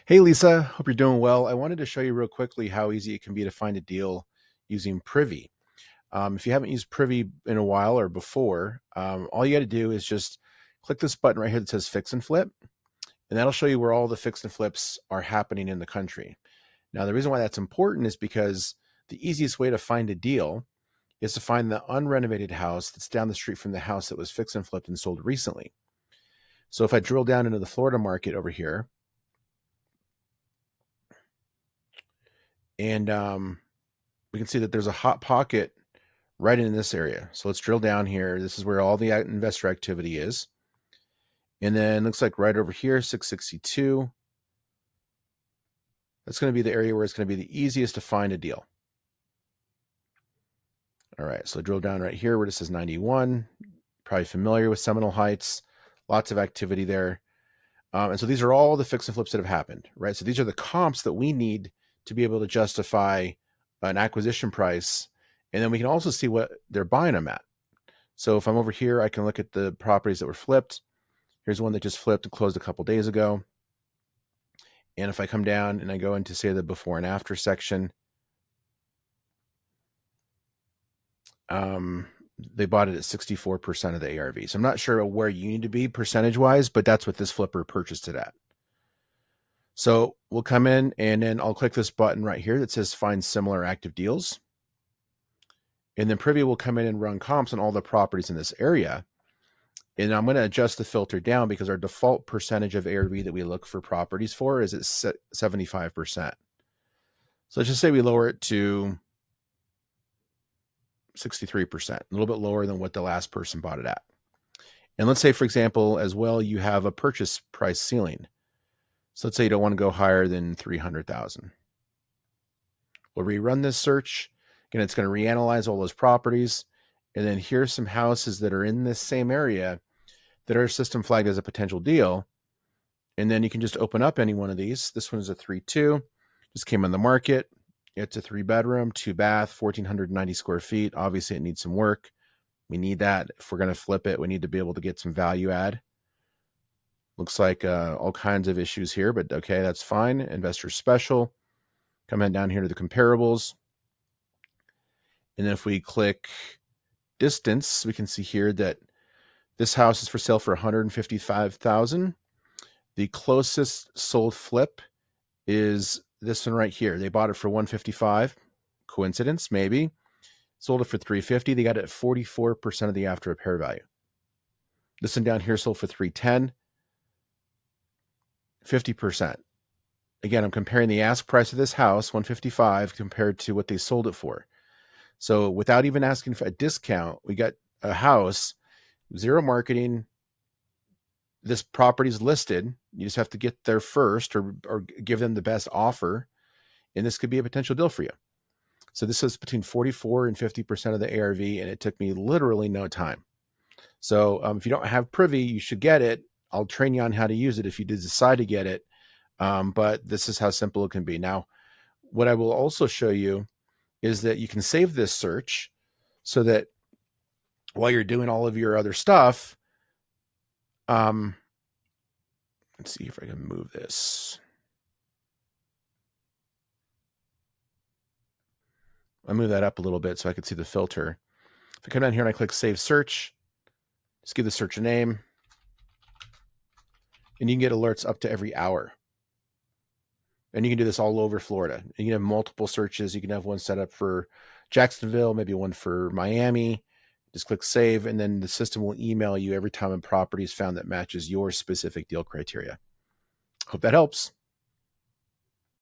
Hey Lisa, hope you're doing well. I wanted to show you real quickly how easy it can be to find a deal using Privy. If you haven't used Privy in a while or before, all you got to do is just click this button right here that says Fix and Flip, and that'll show you where all the fix and flips are happening in the country. Now, the reason why that's important is because the easiest way to find a deal is to find the unrenovated house that's down the street from the house that was fix and flipped and sold recently. So if I drill down into the Florida market over here, and we can see that there's a hot pocket right in this area. So let's drill down here. This is where all the investor activity is. And then looks like right over here, 662. That's going to be the area where it's going to be the easiest to find a deal. All right, so drill down right here where it says 91. Probably familiar with Seminole Heights. Lots of activity there. And so these are all the fix and flips that have happened, right? So these are the comps that we need to be able to justify an acquisition price. And then we can also see what they're buying them at. So if I'm over here, I can look at the properties that were flipped. Here's one that just flipped and closed a couple days ago. And if I come down and I go into, say, the before and after section, they bought it at 64% of the ARV. So I'm not sure where you need to be percentage-wise, but that's what this flipper purchased it at. So we'll come in and then I'll click this button right here that says Find Similar Active Deals. And then Privy will come in and run comps on all the properties in this area. And I'm going to adjust the filter down because our default percentage of ARV that we look for properties for is at 75%. So let's just say we lower it to 63%, a little bit lower than what the last person bought it at. And let's say, for example, as well, you have a purchase price ceiling. So let's say you don't want to go higher than 300,000. We'll rerun this search. Again, it's going to reanalyze all those properties. And then here's some houses that are in this same area that are system flagged as a potential deal. And then you can just open up any one of these. This one is a 3-2, just came on the market. It's a 3-bedroom, 2-bath, 1,490 square feet. Obviously, it needs some work. We need that. If we're going to flip it, we need to be able to get some value add. Looks like all kinds of issues here, but okay, that's fine. Investor special. Come in down here to the comparables. And then if we click distance, we can see here that this house is for sale for $155,000. The closest sold flip is this one right here. They bought it for $155,000. Coincidence, maybe. Sold it for $350,000. They got it at 44% of the after repair value. This one down here sold for $310,000. 50%. Again, I'm comparing the ask price of this house, $155,000, compared to what they sold it for. So without even asking for a discount, we got a house, zero marketing. This property's listed. You just have to get there first or give them the best offer. And this could be a potential deal for you. So this is between 44 and 50% of the ARV, and it took me literally no time. So if you don't have Privy, you should get it. I'll train you on how to use it if you decide to get it. But this is how simple it can be. Now, what I will also show you is that you can save this search so that while you're doing all of your other stuff, let's see if I can move this. I'll move that up a little bit so I can see the filter. If I come down here and I click Save Search, just give the search a name, and you can get alerts up to every hour. And you can do this all over Florida. You can have multiple searches. You can have one set up for Jacksonville, maybe one for Miami. Just click Save, and then the system will email you every time a property is found that matches your specific deal criteria. Hope that helps.